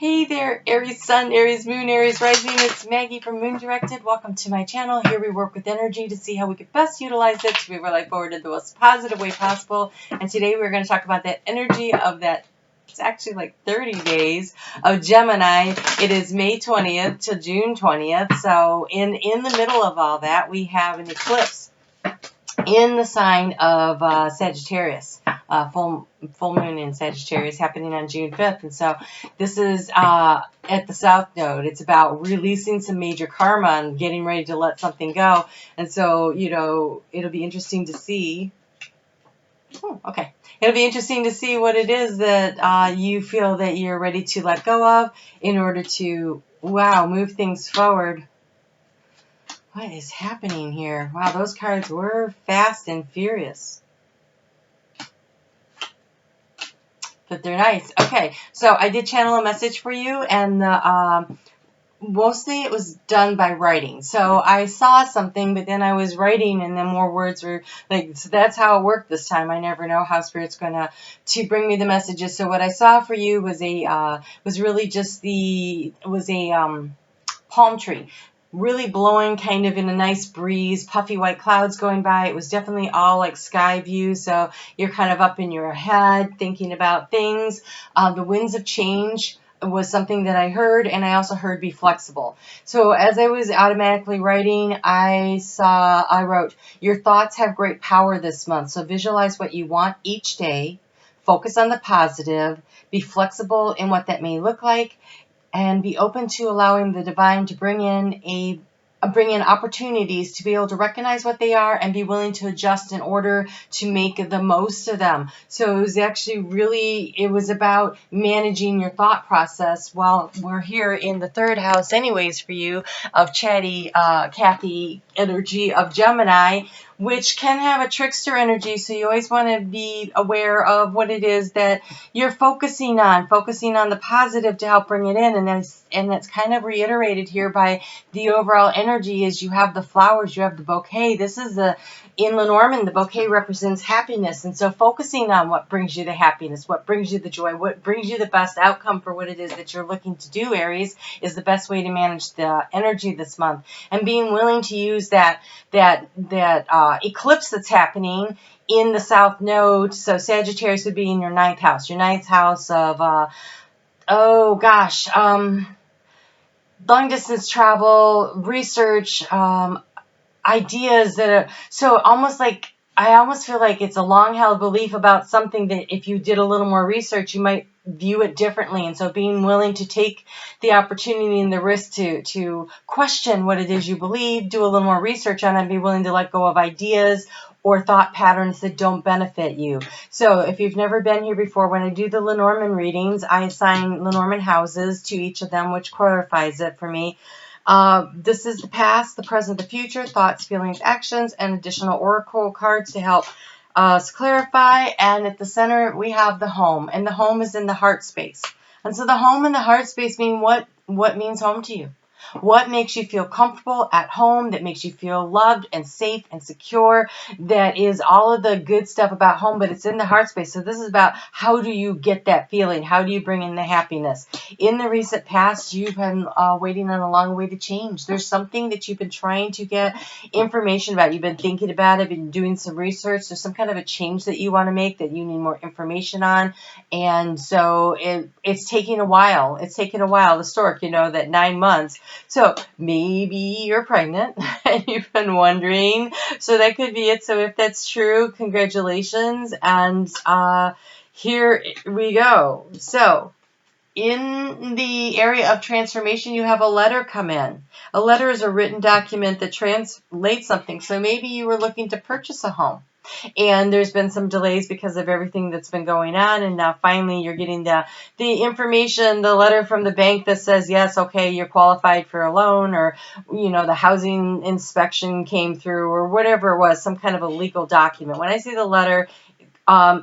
Hey there, Aries Sun, Aries Moon, Aries Rising. It's Maggie from Moon Directed. Welcome to my channel. Here we work with energy to see how we can best utilize it to move our life forward in the most positive way possible. And today we're going to talk about that energy of that. It's actually like 30 days of Gemini. It is May 20th to June 20th. So in the middle of all that, we have an eclipse in the sign of Sagittarius. Full moon in Sagittarius happening on June 5th. And so this is at the South Node. It's about releasing some major karma and getting ready to let something go. And so, you know, it'll be interesting to see. It'll be interesting to see what it is that you feel that you're ready to let go of in order to, move things forward. What is happening here? Wow, those cards were fast and furious. But they're nice. Okay, so I did channel a message for you, and mostly it was done by writing. So I saw something, but then I was writing, and then more words were like. So that's how it worked this time. I never know how Spirit's gonna to bring me the messages. So what I saw for you was really just palm tree. Really blowing kind of in a nice breeze, puffy white clouds going by. It was definitely all like sky view, so you're kind of up in your head thinking about things. The winds of change was something that I heard, and I also heard be flexible. So as I was automatically writing, I wrote, your thoughts have great power this month, so visualize what you want each day, focus on the positive, be flexible in what that may look like, and be open to allowing the divine to bring in opportunities to be able to recognize what they are and be willing to adjust in order to make the most of them. So it was actually it was about managing your thought process while we're here in the third house anyways for you of chatty, Kathy energy of Gemini, which can have a trickster energy. So you always want to be aware of what it is that you're focusing on the positive to help bring it in. And that's kind of reiterated here by the overall energy is you have the flowers, you have the bouquet. This is in Lenormand, the bouquet represents happiness. And so focusing on what brings you the happiness, what brings you the joy, what brings you the best outcome for what it is that you're looking to do, Aries, is the best way to manage the energy this month. And being willing to use that eclipse that's happening in the South Node. So Sagittarius would be in your ninth house of, long distance travel, research, ideas that are so almost like, I almost feel like it's a long held belief about something that if you did a little more research, you might view it differently. And so being willing to take the opportunity and the risk to question what it is you believe, do a little more research on it, and be willing to let go of ideas or thought patterns that don't benefit you. So if you've never been here before, when I do the Lenormand readings, I assign Lenormand houses to each of them, which clarifies it for me. This is the past, the present, the future, thoughts, feelings, actions, and additional oracle cards to help us clarify. And at the center, we have the home, and the home is in the heart space. And so the home and the heart space mean what means home to you? What makes you feel comfortable at home, that makes you feel loved and safe and secure, that is all of the good stuff about home, but it's in the heart space. So this is about how do you get that feeling? How do you bring in the happiness? In the recent past, you've been waiting on a long way to change. There's something that you've been trying to get information about. You've been thinking about it, been doing some research. There's some kind of a change that you want to make that you need more information on. And so it's taking a while. It's taken a while. The stork, that 9 months. So maybe you're pregnant and you've been wondering. So that could be it. So if that's true, congratulations. And here we go. So in the area of transformation, you have a letter come in. A letter is a written document that translates something. So maybe you were looking to purchase a home, and there's been some delays because of everything that's been going on, and now finally you're getting the information, the letter from the bank that says, yes, okay, you're qualified for a loan, or, the housing inspection came through, or whatever it was, some kind of a legal document. When I say the letter,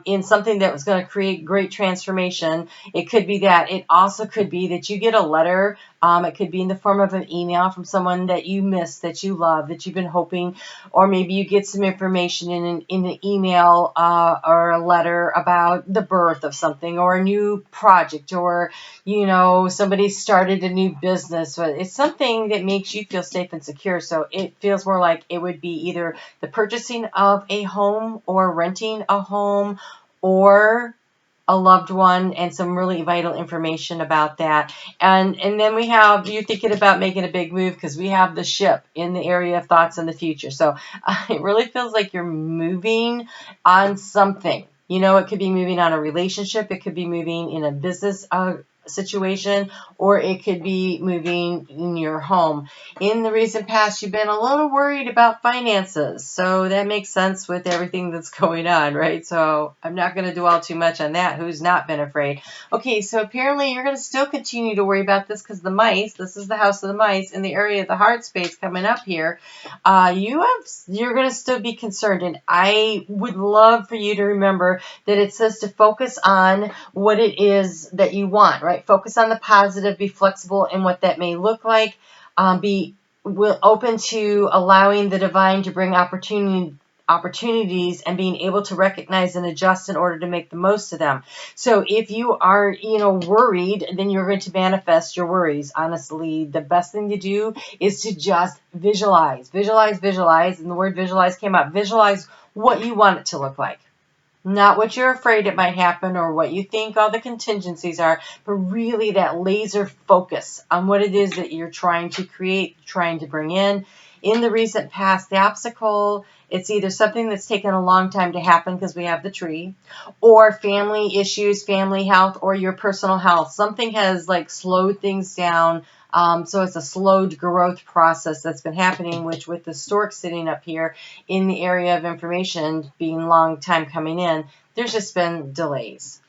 in something that was going to create great transformation, it could be that. It also could be that you get a letter It could be in the form of an email from someone that you miss, that you love, that you've been hoping, or maybe you get some information in an email or a letter about the birth of something or a new project, or, you know, somebody started a new business. It's something that makes you feel safe and secure. So it feels more like it would be either the purchasing of a home or renting a home or a loved one, and some really vital information about that. And then we have you thinking about making a big move, because we have the ship in the area of thoughts in the future. So it really feels like you're moving on something. You know, it could be moving on a relationship, it could be moving in a business situation, or it could be moving in your home. In the recent past, you've been a little worried about finances, so that makes sense with everything that's going on, right? So I'm not going to dwell too much on that. Who's not been afraid? Okay, so apparently you're going to still continue to worry about this, because the mice, this is the house of the mice, in the area of the heart space coming up here, you're going to still be concerned. And I would love for you to remember that it says to focus on what it is that you want, right? Focus on the positive, be flexible in what that may look like, be open to allowing the divine to bring opportunities and being able to recognize and adjust in order to make the most of them. So if you are, worried, then you're going to manifest your worries. Honestly, the best thing to do is to just visualize. And the word visualize came up. Visualize what you want it to look like. Not what you're afraid it might happen or what you think all the contingencies are, but really that laser focus on what it is that you're trying to create, trying to bring in. In the recent past, the obstacle, it's either something that's taken a long time to happen because we have the tree, or family issues, family health, or your personal health. Something has slowed things down. So it's a slowed growth process that's been happening, which with the stork sitting up here in the area of information being long time coming in, there's just been delays.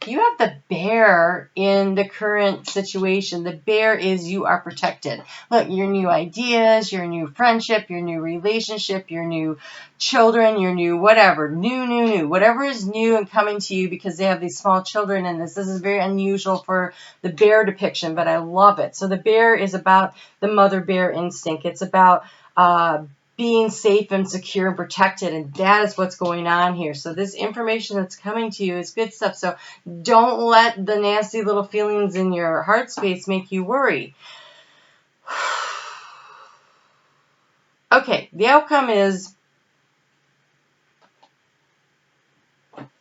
You have the bear in the current situation. The bear is you are protected. Look, your new ideas, your new friendship, your new relationship, your new children, your new whatever, new, whatever is new and coming to you, because they have these small children in this. This is very unusual for the bear depiction, but I love it. So the bear is about the mother bear instinct. It's about being safe and secure and protected, and that is what's going on here. So this information that's coming to you is good stuff. So don't let the nasty little feelings in your heart space make you worry. Okay, the outcome is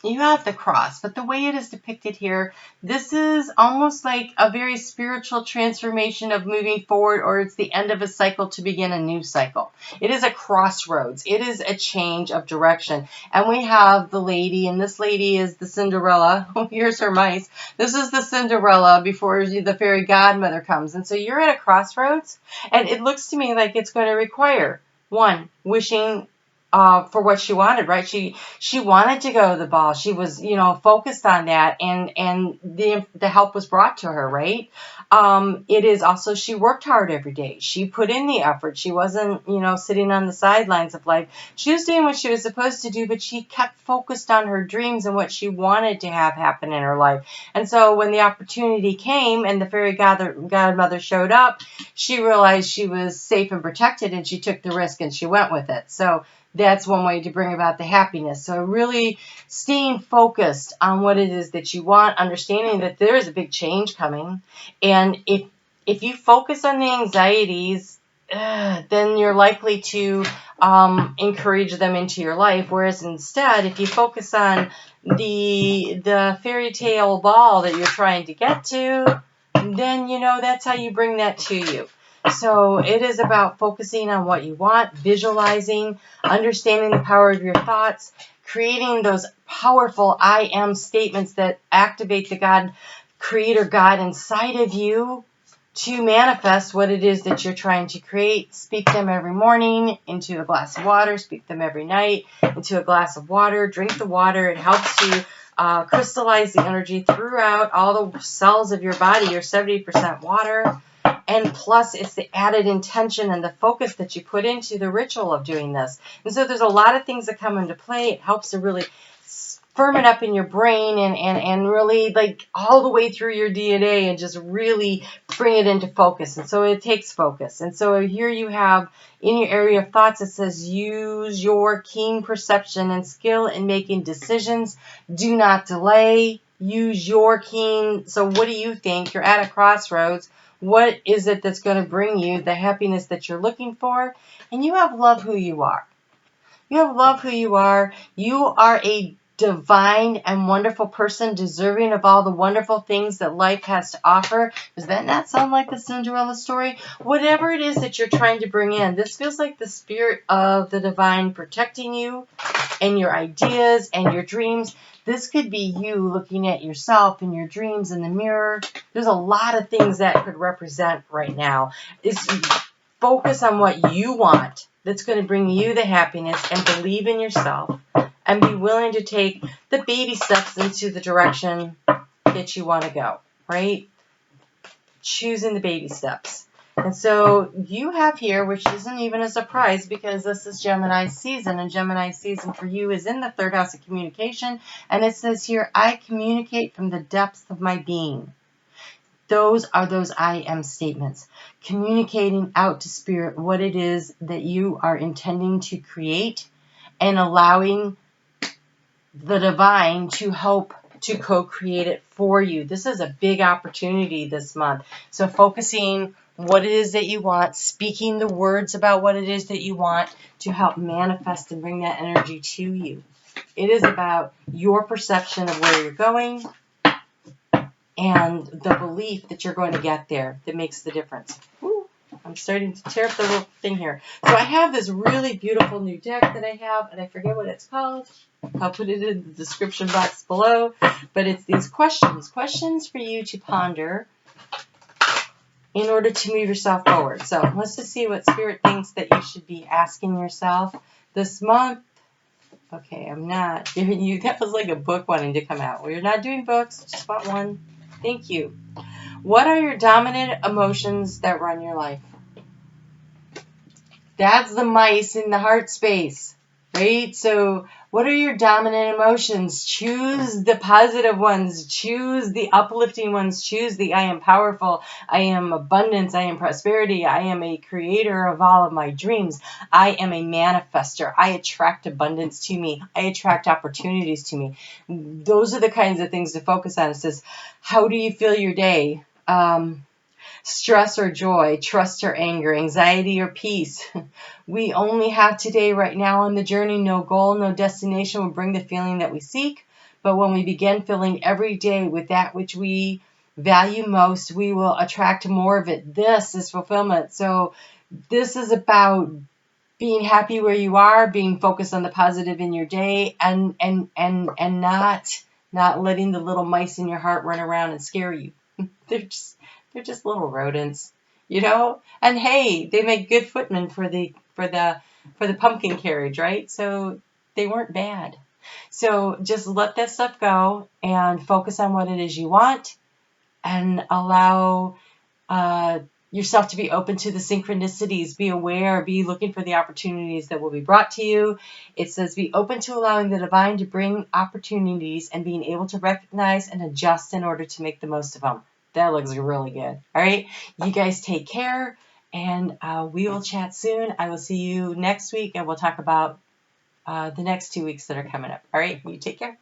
you have the cross, but the way it is depicted here, this is almost like a very spiritual transformation of moving forward, or it's the end of a cycle to begin a new cycle. It is a crossroads. It is a change of direction. And we have the lady, and this lady is the Cinderella. Oh, here's her mice. This is the Cinderella before the fairy godmother comes. And so you're at a crossroads, and it looks to me like it's going to require, one, wishing for what she wanted, right? She wanted to go to the ball. She was, focused on that, and the help was brought to her, right? It is also, she worked hard every day. She put in the effort. She wasn't, sitting on the sidelines of life. She was doing what she was supposed to do, but she kept focused on her dreams and what she wanted to have happen in her life. And so when the opportunity came and the fairy godmother showed up, she realized she was safe and protected, and she took the risk and she went with it. So that's one way to bring about the happiness. So really staying focused on what it is that you want, understanding that there is a big change coming. And if you focus on the anxieties, then you're likely to encourage them into your life. Whereas instead, if you focus on the fairy tale ball that you're trying to get to, then, that's how you bring that to you. So it is about focusing on what you want, visualizing, understanding the power of your thoughts, creating those powerful I am statements that activate the God, Creator God inside of you to manifest what it is that you're trying to create. Speak them every morning into a glass of water. Speak them every night into a glass of water. Drink the water. It helps you crystallize the energy throughout all the cells of your body. You're 70% water. And plus, it's the added intention and the focus that you put into the ritual of doing this. And so there's a lot of things that come into play. It helps to really firm it up in your brain and really like all the way through your DNA and just really bring it into focus. And so it takes focus. And so here you have in your area of thoughts, it says use your keen perception and skill in making decisions. Do not delay. Use your keen. So what do you think? You're at a crossroads. What is it that's going to bring you the happiness that you're looking for? And you have love who you are. You have love who you are. You are a divine and wonderful person, deserving of all the wonderful things that life has to offer. Does that not sound like the Cinderella story? Whatever it is that you're trying to bring in, this feels like the spirit of the divine protecting you and your ideas and your dreams. This could be you looking at yourself and your dreams in the mirror. There's a lot of things that could represent right now. It's focus on what you want that's going to bring you the happiness, and believe in yourself and be willing to take the baby steps into the direction that you want to go, right? Choosing the baby steps. And so you have here, which isn't even a surprise because this is Gemini season, and Gemini season for you is in the third house of communication. And it says here, I communicate from the depths of my being. Those are those I am statements, communicating out to spirit what it is that you are intending to create and allowing the divine to help to co-create it for you. This is a big opportunity this month. So focusing what it is that you want, speaking the words about what it is that you want to help manifest and bring that energy to you. It is about your perception of where you're going and the belief that you're going to get there that makes the difference. Ooh, I'm starting to tear up the little thing here. So I have this really beautiful new deck that I have, and I forget what it's called. I'll put it in the description box below. But it's these questions for you to ponder in order to move yourself forward. So let's just see what Spirit thinks that you should be asking yourself this month. Okay, I'm not giving you, that was like a book wanting to come out. We're not doing books, just want one. Thank you. What are your dominant emotions that run your life? That's the mice in the heart space, right? So what are your dominant emotions? Choose the positive ones. Choose the uplifting ones. Choose the I am powerful. I am abundance. I am prosperity. I am a creator of all of my dreams. I am a manifester. I attract abundance to me. I attract opportunities to me. Those are the kinds of things to focus on. It says, how do you feel your day? Stress or joy, trust or anger, anxiety or peace. We only have today, right now on the journey. No goal, no destination will bring the feeling that we seek. But when we begin filling every day with that which we value most, we will attract more of it. This is fulfillment. So this is about being happy where you are, being focused on the positive in your day, and not letting the little mice in your heart run around and scare you. They're just little rodents, you know. And hey, they make good footmen for the pumpkin carriage, right? So they weren't bad. So just let that stuff go and focus on what it is you want, and allow yourself to be open to the synchronicities. Be aware, be looking for the opportunities that will be brought to you. It says be open to allowing the divine to bring opportunities and being able to recognize and adjust in order to make the most of them. That looks really good. All right. You guys take care, and we will chat soon. I will see you next week, and we'll talk about the next 2 weeks that are coming up. All right. You take care.